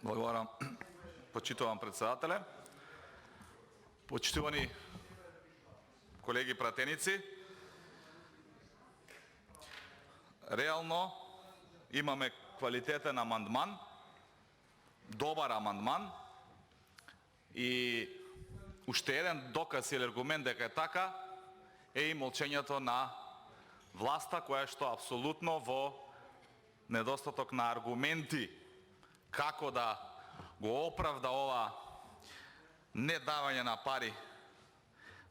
Благодарам, почитувам председателе. Почитувани колеги пратеници, реално имаме квалитетен амандман, добар амандман и уште еден доказ или аргумент дека е така е и молчењето на власта, која што апсолутно во недостаток на аргументи како да го оправда ова недавање на пари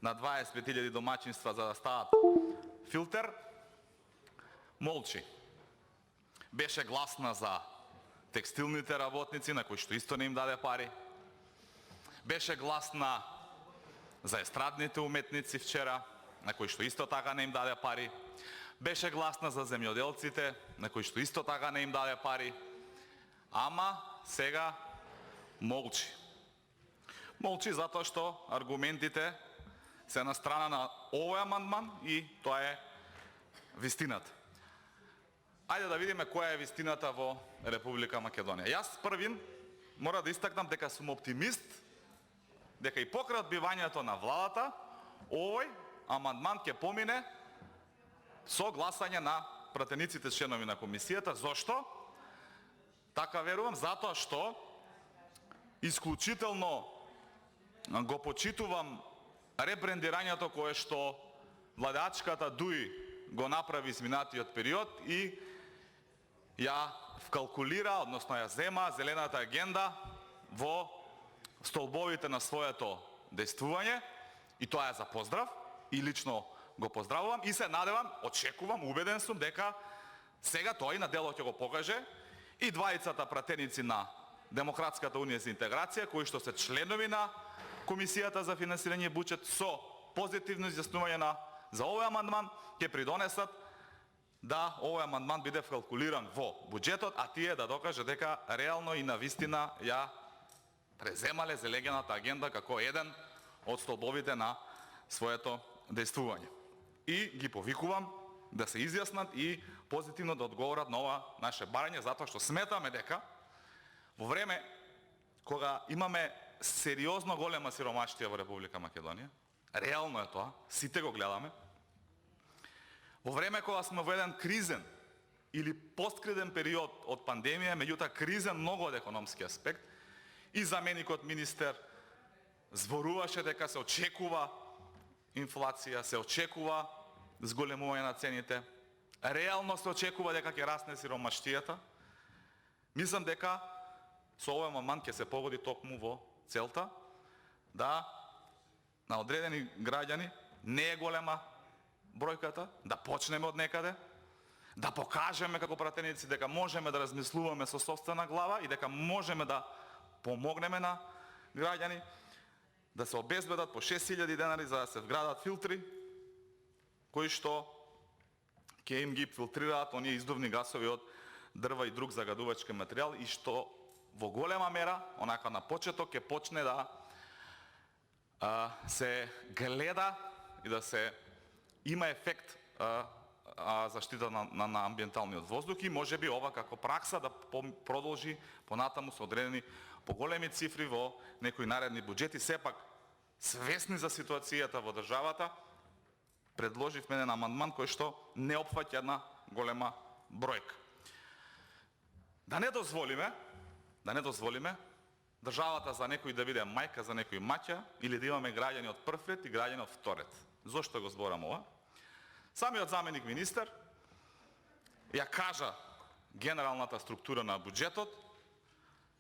на 25.000 домаќинства за да стават филтер, молчи. Беше гласна за текстилните работници, на кои што исто не им даде пари. Беше гласна за естрадните уметници вчера, на кои што исто така не им даде пари. Беше гласна за земјоделците, на кои што исто така не им даде пари. Ама сега молчи. Молчи затоа што аргументите се на страна на овој амандман и тоа е вистината. Ајде да видиме која е вистината во Република Македонија. Јас првин мора да истакнам дека сум оптимист, дека и покрај одбивањето на владата, овој амандман ќе помине со гласање на пратениците членови на комисијата. Зошто? Така верувам, затоа што исклучително го почитувам ребрендирањето кое што владачката ДУИ го направи изминатиот период и ја вкалкулира, односно ја зема зелената агенда во столбовите на своето действување и тоа е за поздрав и лично го поздравувам и се надевам, очекувам, убеден сум дека сега тој на дело ќе го покаже и двајцата пратеници на Демократската унија за интеграција, кои што се членови на Комисијата за финансирање и буџет со позитивно изјаснување за овој амандман, ќе придонесат да овој амандман биде вкалкулиран во буџетот, а тие да докаже дека реално и навистина ја преземале зелената агенда како еден од столбовите на своето действување. И ги повикувам да се изјаснат и позитивно да одговорат на ова наше барање, затоа што сметаме дека во време кога имаме сериозно голема сиромаштија во Република Македонија, реално е тоа, сите го гледаме, во време кога сме во еден кризен или посткризен период од пандемија, меѓутоа кризен многу од економски аспект, и заменикот министер зборуваше дека се очекува инфлација, се очекува зголемување на цените, реално се очекува дека ќе расне сиромаштијата. Мислам дека со овој амандман ќе се погоди токму во целта да на одредени граѓани не е голема бројката, да почнеме од некаде, да покажеме како пратеници дека можеме да размислуваме со сопствена глава и дека можеме да помогнеме на граѓани, да се обезбедат по 6.000 денари за да се вградат филтри, кои што ќе им ги филтрираат оние издувни гасови од дрва и друг загадувачки материјал и што во голема мера, онака на почеток, ќе почне да се гледа и да се има ефект заштита на амбиенталниот воздух и можеби ова како пракса да продолжи понатаму со одредени поголеми цифри во некои наредни буџети. Сепак, свесни за ситуацијата во државата, предложивме еден амандман кој што не опфаќа една голема бројка. Да не дозволиме државата за некој да биде мајка, за некој маќа, или да имаме граѓани од прв ред и граѓани од втор ред. Зошто го зборам ова? Самиот заменик министер ја кажа генералната структура на буџетот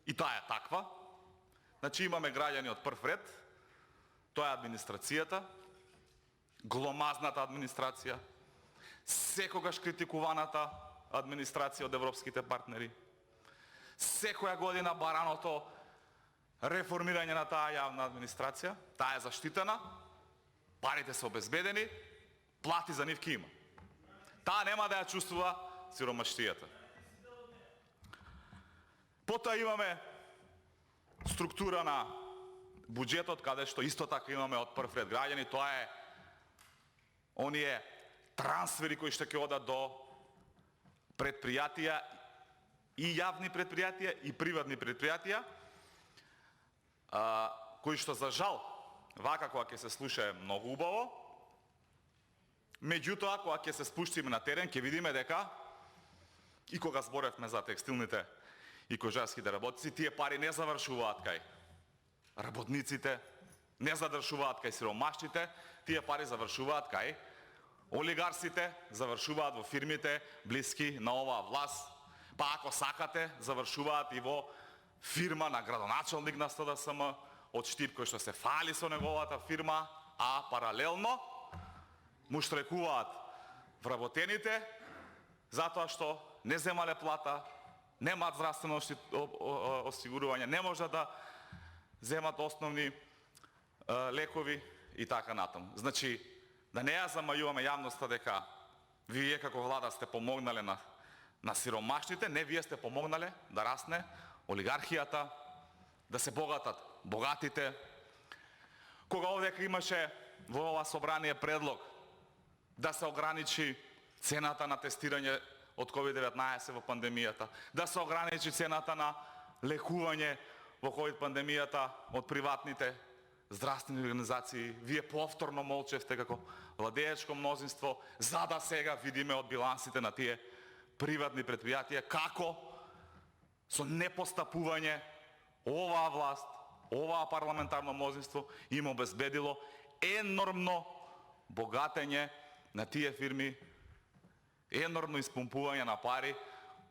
и таа е таква. Значи имаме граѓани од прв ред, тоа е администрацијата, гломазната администрација, секогаш критикуваната администрација од европските партнери, секоја година бараното реформирање на таа јавна администрација, таа е заштитена, парите се обезбедени, плати за нив ки има. Таа нема да ја чувствува сиромаштијата. Потоа имаме структура на буџетот, каде што исто така имаме од прв ред граѓани, тоа е оние трансфери кои што ќе одат до предпријатија и јавни предпријатија и приватни предпријатија, кои што за жал, вака кога ќе се слуша многу убаво, меѓутоа кога ќе се спуштиме на терен, ќе видиме дека и кога зборевме за текстилните и кожарските работници, тие пари не завршуваат кај работниците, не задржуваат кај сиромашните, тие пари завршуваат кај олигарсите, завршуваат во фирмите блиски на оваа власт, па ако сакате, завршуваат и во фирма на градоначалник на СДСМ, од Штип кој што се фали со неговата фирма, а паралелно му штрекуваат вработените затоа што не земале плата, немаат здравствено осигурување, не можат да земат основни лекови и така натаму. Значи, да не ја замајуваме јавноста дека вие како влада сте помогнале на сиромашните, не, вие сте помогнале да расне олигархијата, да се богатат богатите. Кога овдека имаше во ова собрание предлог да се ограничи цената на тестирање од COVID-19 во пандемијата, да се ограничи цената на лекување во COVID пандемијата од приватните здравствени организации, вие повторно молчевте како владеечко мнозинство, за да сега видиме од билансите на тие приватни предпријатија како со непостапување оваа власт, оваа парламентарно мнозинство им обезбедило енормно богатење на тие фирми, енормно испумпување на пари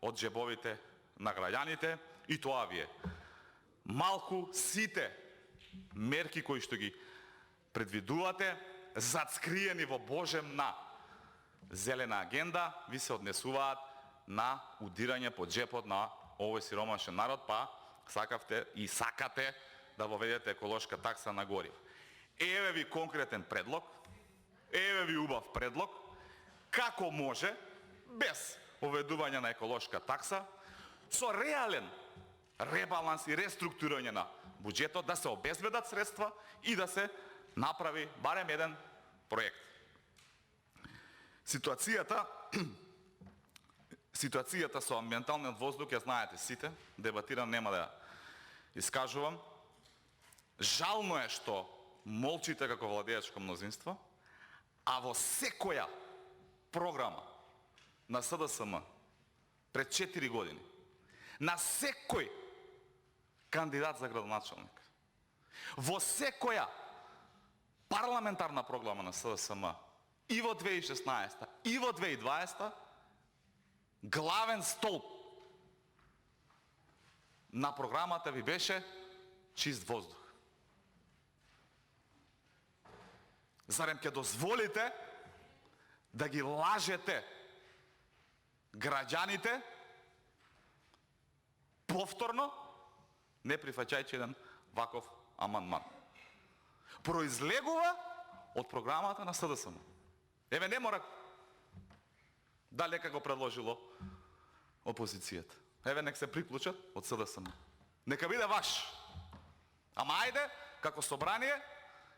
од джебовите на граѓаните, и тоа вие малку сите мерки кои што ги предвидувате, зацкриени во божемна зелена агенда, ви се однесуваат на удирање по джепот на овој сиромашен народ, па сакавте и сакате да воведете еколошка такса на горив. Еве ви конкретен предлог, еве ви убав предлог, како може, без воведување на еколошка такса, со реален ребаланс и реструктурирање на буџетот, да се обезбедат средства и да се направи барем еден проект. Ситуацијата со амбиенталниот воздух ја знаете сите, дебатирам, нема да ја искажувам. Жално е што молчите како владеечко мнозинство, а во секоја програма на СДСМ пред 4 години, на секој кандидат за градоначалник, во секоја парламентарна програма на СДСМ и во 2016 и во 2020, главен столб на програмата ви беше чист воздух. Зарем ќе дозволите да ги лажете граѓаните повторно, не прифаќајќи еден ваков амандман? Произлегува од програмата на СДСМ. Еве, не мора далека го предложило опозицијата. Еве, нек се приклучат од СДСМ. Нека биде ваш. Ама ајде, како собрание,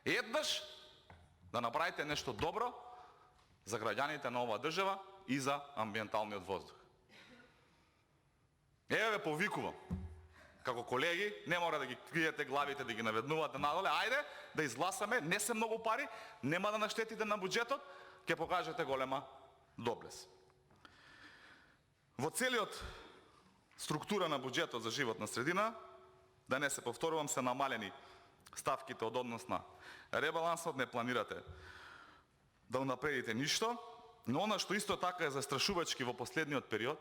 еднаш да направите нешто добро за граѓаните на оваа држава и за амбиенталниот воздух. Еве ве повикувам, како колеги, не мора да ги криете главите, да ги наведнувате надоле, ајде да изгласаме, не се многу пари, нема да наштетите на буџетот, ќе покажете голема доблест. Во целиот структура на буџетот за животна средина, да не се повторувам, се намалени ставките од однос на ребалансот, не планирате да унапредите ништо, но она што исто така е застрашувачки во последниот период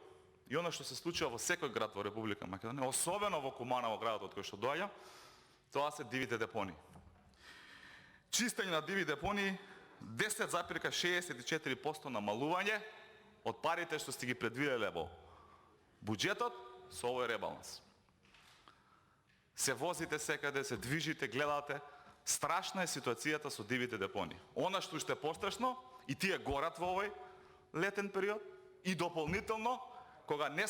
и она што се случува во секој град во Република Македонија, особено во Куманово, градот од кој што доаѓа, тоа се дивите депонии. Чистење на диви депонии 10,64% намалување од парите што сте ги предвиделе во буџетот со овој ребаланс. Се возите секаде, се движите, гледате, страшна е ситуацијата со дивите депонии. Она што уште пострашно, и тие горат во овој летен период, и дополнително, кога не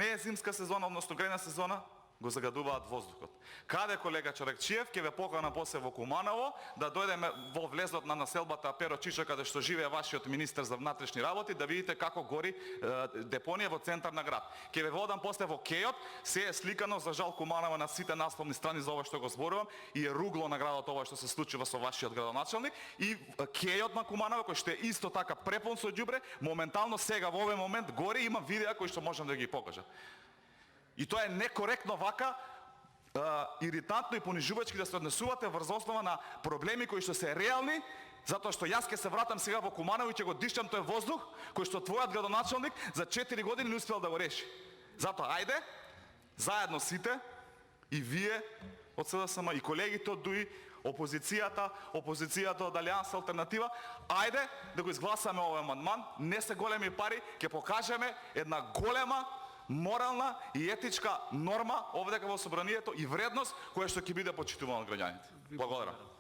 е зимска сезона, односно грејна сезона, го загадуваат воздухот. Каде колега Чорекчиев ќе ве покана после во Куманово да дојдеме во влезот на населбата Перо Чичо каде што живее вашиот министер за внатрешни работи да видите како гори депонија во центар на град. Ќе ве водам после во Кејот, се е сликано за жал Куманово на сите насловни страни за ова што го зборувам и е ругло на градот ова што се случува со вашиот градоначалник и Кејот на Куманово кој што е исто така препун со ѓубре, моментално сега во овој момент гори има видеа кои што можам да ги покажам. И тоа е некоректно вака, иритантно и понижувачки да се однесувате врз основа на проблеми кои што се реални, затоа што јас ќе се вратам сега во Куманово и ќе го дишам тој воздух кој што твојот градоначалник за 4 години не успел да го реши. Затоа ајде, заедно сите, и вие од СДСМ, и колегите од ДУИ, опозицијата од Алијанс Алтернатива, ајде да го изгласаме овој амандман, не се големи пари, ќе покажеме една голема морална и етичка норма овде во собранието и вредност која што ќе биде почитувана од граѓаните. Благодарам.